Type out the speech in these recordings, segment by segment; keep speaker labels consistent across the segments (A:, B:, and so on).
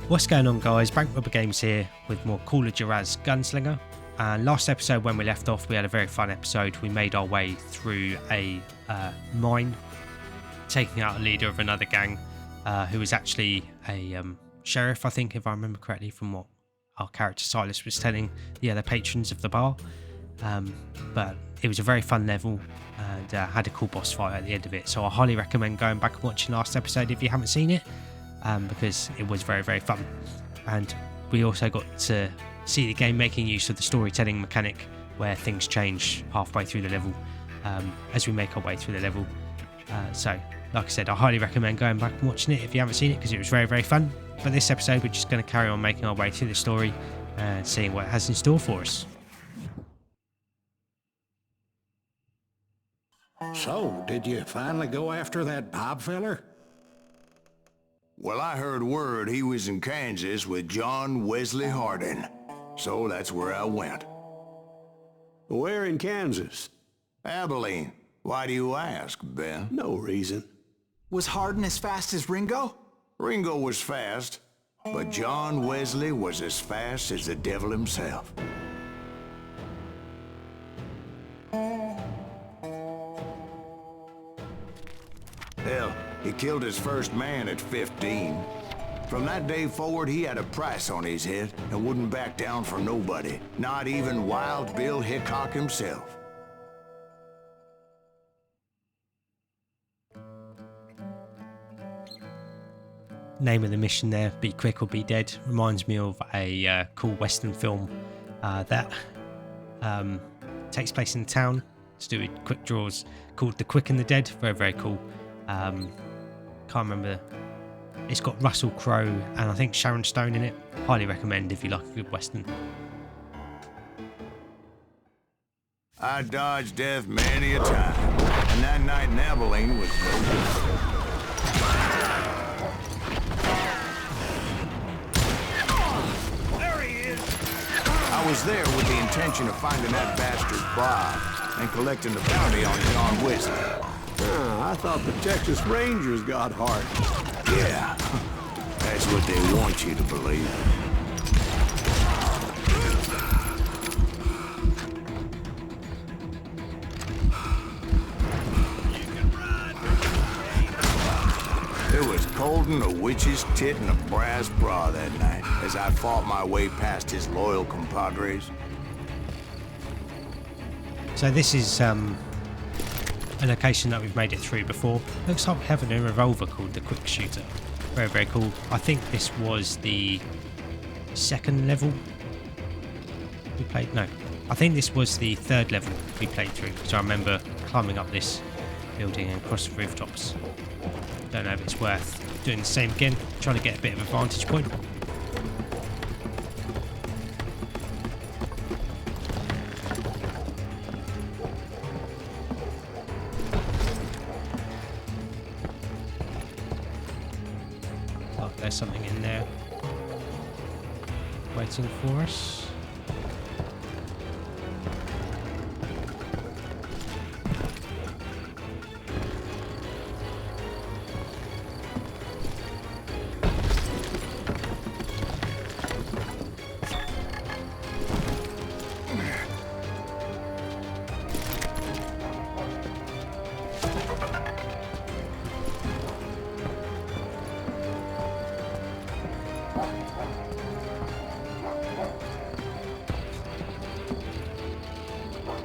A: What's going on, guys? Bank Robber Games here with more Call of Juarez Gunslinger. And last episode, when we left off, we had a very fun episode. We made our way through a mine, taking out a leader of another gang who was actually a sheriff, I think, if I remember correctly from what our character Silas was telling the other patrons of the bar. But it was a very fun level and had a cool boss fight at the end of it. So I highly recommend going back and watching last episode if you haven't seen it. Because it was very, very fun. And we also got to see the game making use of the storytelling mechanic where things change halfway through the level as we make our way through the level. So, like I said, I highly recommend going back and watching it if you haven't seen it because it was very, very fun. But this episode, we're just going to carry on making our way through the story and seeing what it has in store for us.
B: So, did you finally go after that Bob feller?
C: Well, I heard word he was in Kansas with John Wesley Hardin, so that's where I went.
B: Where in Kansas?
C: Abilene. Why do you ask, Ben?
B: No reason.
D: Was Hardin as fast as Ringo?
C: Ringo was fast, but John Wesley was as fast as the devil himself. Hell, he killed his first man at 15. From that day forward, he had a price on his head and wouldn't back down for nobody, not even Wild Bill Hickok himself.
A: Name of the mission there, Be Quick or Be Dead, reminds me of a cool Western film that takes place in the town to do with quick draws called The Quick and the Dead. Very, very cool. Can't remember. It's got Russell Crowe and I think Sharon Stone in it. Highly recommend if you like a good Western.
C: I dodged death many a time, and that night in Abilene was no different. I was there with the intention of finding that bastard Bob and collecting the bounty on John Wesley.
B: I thought the Texas Rangers got Hardin.
C: Yeah, that's what they want you to believe. It was cold in a witch's tit and a brass bra that night as I fought my way past his loyal compadres.
A: So this is a location that we've made it through before. Looks like we have a new revolver called the Quick Shooter. Very, very cool. I think this was the second level we played. No, I think this was the third level we played through. So I remember climbing up this building and across the rooftops. Don't know if it's worth doing the same again. Trying to get a bit of a vantage point. There's something in there waiting for us.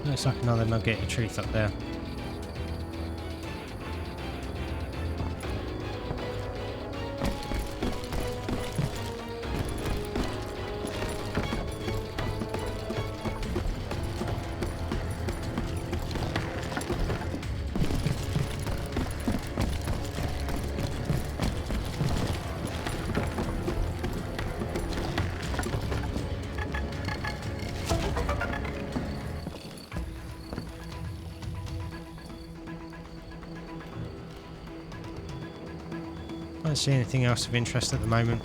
A: Looks like another nugget of truth up there. I don't see anything else of interest at the moment.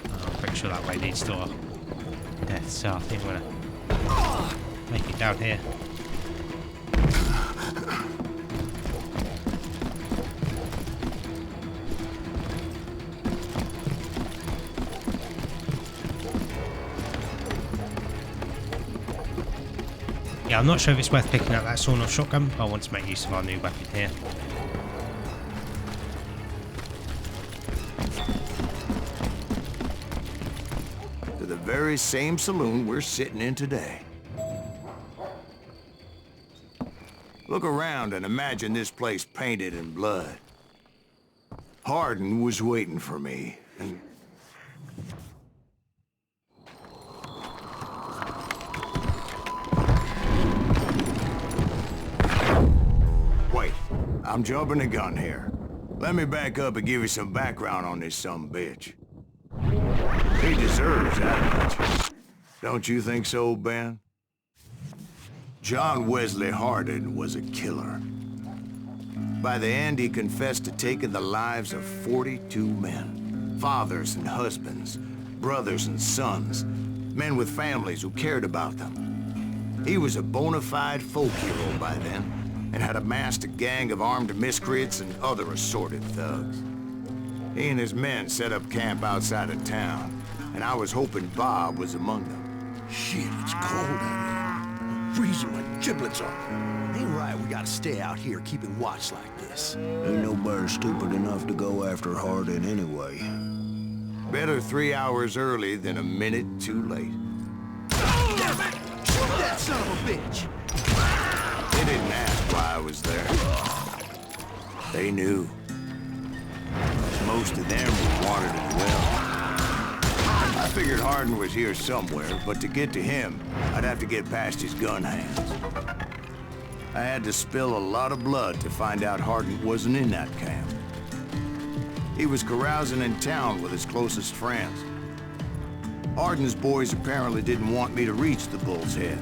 A: Oh, I'm pretty sure that way leads to our death, so I think we're gonna make it down here. Yeah, I'm not sure if it's worth picking up that sawn-off shotgun, but I want to make use of our new weapon here.
C: To the very same saloon we're sitting in today. Look around and imagine this place painted in blood. Hardin was waiting for me, and... Wait, I'm jumping the gun here. Let me back up and give you some background on this sumbitch. He deserves that much. Don't you think so, Ben? John Wesley Hardin was a killer. By the end, he confessed to taking the lives of 42 men. Fathers and husbands, brothers and sons, men with families who cared about them. He was a bona fide folk hero by then, and had amassed a gang of armed miscreants and other assorted thugs. He and his men set up camp outside of town, and I was hoping Bob was among them.
E: Shit, it's cold out here. Freezing my giblets off. Ain't right we gotta stay out here keeping watch like this.
F: Ain't nobody stupid enough to go after Hardin anyway.
C: Better 3 hours early than a minute too late.
E: Damn it! Shoot that son of a bitch!
C: They didn't ask why I was there. They knew. Most of them wanted as well. I figured Hardin was here somewhere, but to get to him, I'd have to get past his gun hands. I had to spill a lot of blood to find out Hardin wasn't in that camp. He was carousing in town with his closest friends. Hardin's boys apparently didn't want me to reach the Bull's Head.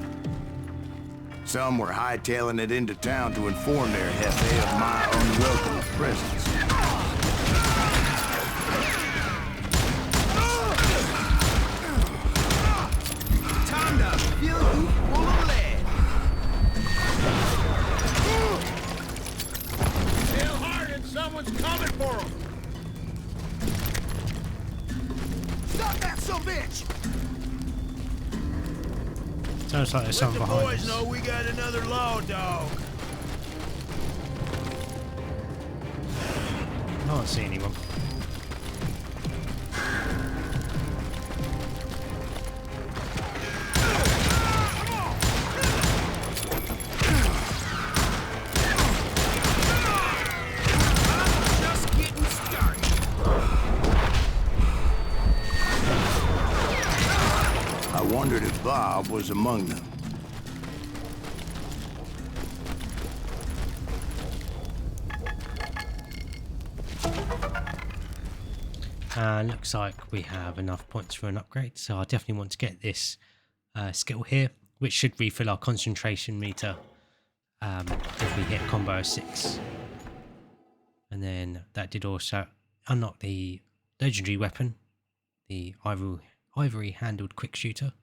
C: Some were hightailing it into town to inform their Jefe of my unwelcome presence.
E: Someone's coming for him! Stop that son bitch!
A: Sounds like there's something behind us.
E: Boys know we got another law dog.
A: I don't see anyone.
C: I wondered if Bob was among them.
A: Looks like we have enough points for an upgrade, so I definitely want to get this skill here, which should refill our concentration meter if we hit combo 6. And then that did also unlock the legendary weapon, the ivory handled quick shooter,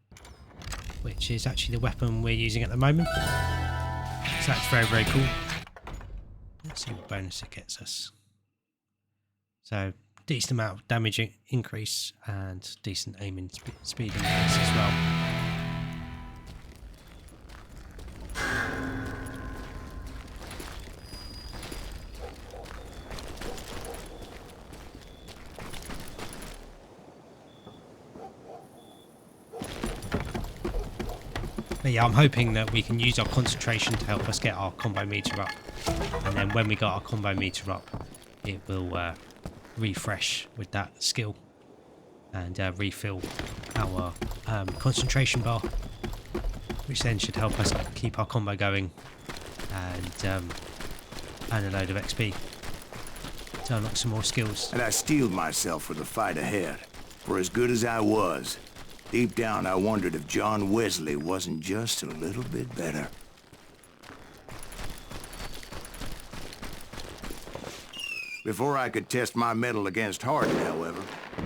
A: which is actually the weapon we're using at the moment. So that's very, very cool. Let's see what bonus it gets us. So decent amount of damage increase and decent aiming speed increase as well. But yeah, I'm hoping that we can use our concentration to help us get our combo meter up, and then when we got our combo meter up, it will refresh with that skill and refill our concentration bar, which then should help us keep our combo going and a load of XP to unlock some more skills.
C: And I steeled myself for the fight ahead. For as good as I was, deep down I wondered if John Wesley wasn't just a little bit better. Before I could test my mettle against Hardin, however,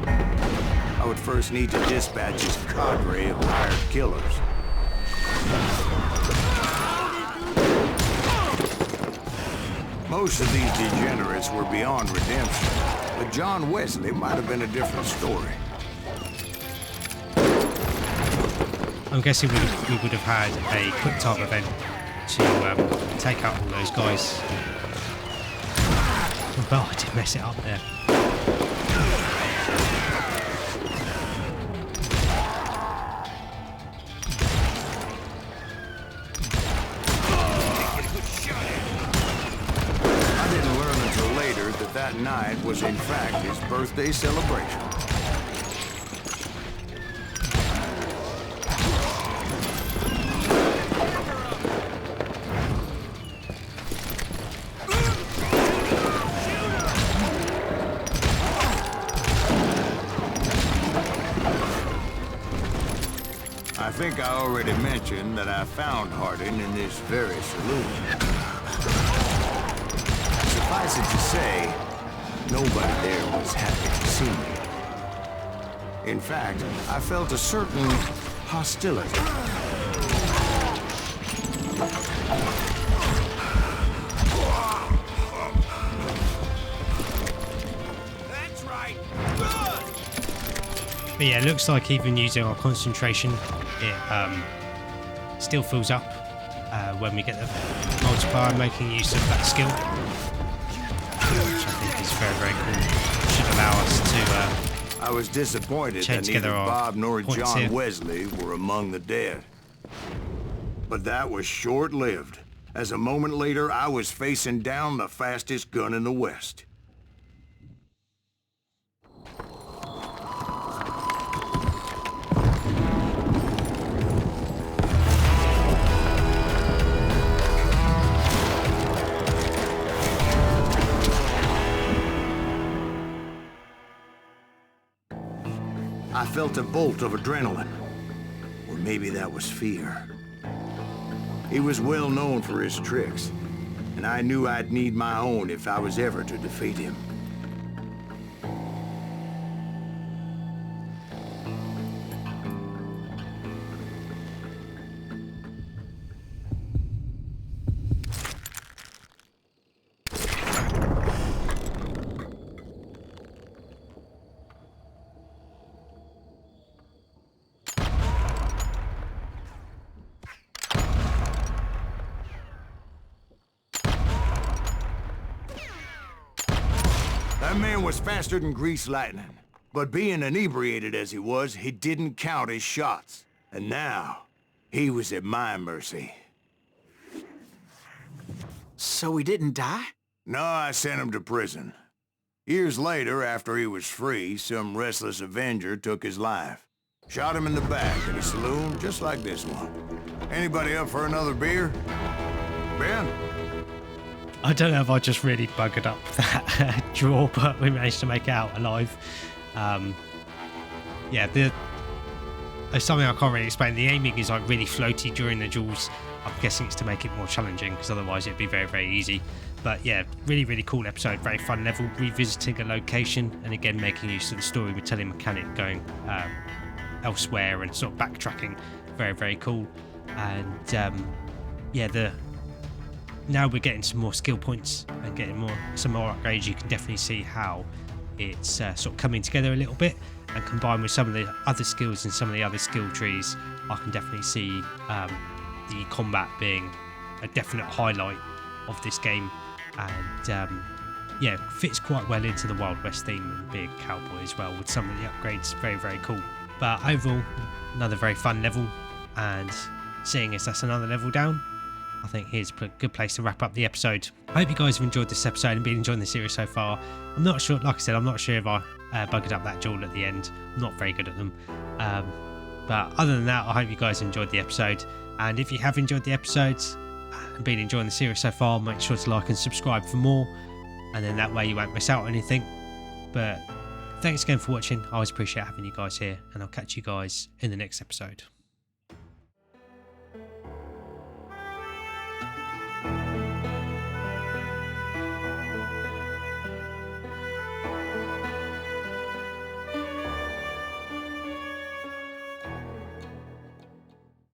C: I would first need to dispatch his cadre of hired killers. Most of these degenerates were beyond redemption, but John Wesley might have been a different story.
A: I'm guessing we would have had a quick time event to take out all those guys. Oh, I did mess it up there.
C: I didn't learn until later that that night was in fact his birthday celebration. I think I already mentioned that I found Hardin in this very saloon. Suffice it to say, nobody there was happy to see me. In fact, I felt a certain hostility.
E: That's right.
A: But yeah, it looks like even using our concentration, it still fills up when we get the multiplier, making use of that skill, which I think is very, very cool. Should allow us to
C: I was disappointed
A: chain
C: that
A: together
C: neither
A: our
C: Bob nor
A: points
C: John
A: here.
C: Wesley were among the dead. But that was short-lived, as a moment later I was facing down the fastest gun in the West. I felt a bolt of adrenaline. Or maybe that was fear. He was well known for his tricks, and I knew I'd need my own if I was ever to defeat him. That man was faster than greased lightning. But being inebriated as he was, he didn't count his shots. And now, he was at my mercy.
D: So he didn't die?
C: No, I sent him to prison. Years later, after he was free, some restless avenger took his life. Shot him in the back in a saloon just like this one. Anybody up for another beer? Ben?
A: I don't know if I just really buggered up that draw, but we managed to make it out alive. Yeah, there's something I can't really explain. The aiming is like really floaty during the duels. I'm guessing it's to make it more challenging, because otherwise it'd be very, very easy. But yeah, really, really cool episode. Very fun level, revisiting a location, and again making use of the storytelling mechanic, going elsewhere and sort of backtracking. Very, very cool. And yeah, now we're getting some more skill points and getting some more upgrades. You can definitely see how it's sort of coming together a little bit, and combined with some of the other skills and some of the other skill trees, I can definitely see the combat being a definite highlight of this game. And yeah, fits quite well into the Wild West theme and being a cowboy as well with some of the upgrades. Very, very cool. But overall, another very fun level, and seeing as that's another level down, I think here's a good place to wrap up the episode. I hope you guys have enjoyed this episode and been enjoying the series so far. I'm not sure, like I said, I'm not sure if I buggered up that duel at the end. I'm not very good at them. But other than that, I hope you guys enjoyed the episode. And if you have enjoyed the episodes and been enjoying the series so far, make sure to like and subscribe for more. And then that way you won't miss out on anything. But thanks again for watching. I always appreciate having you guys here, and I'll catch you guys in the next episode.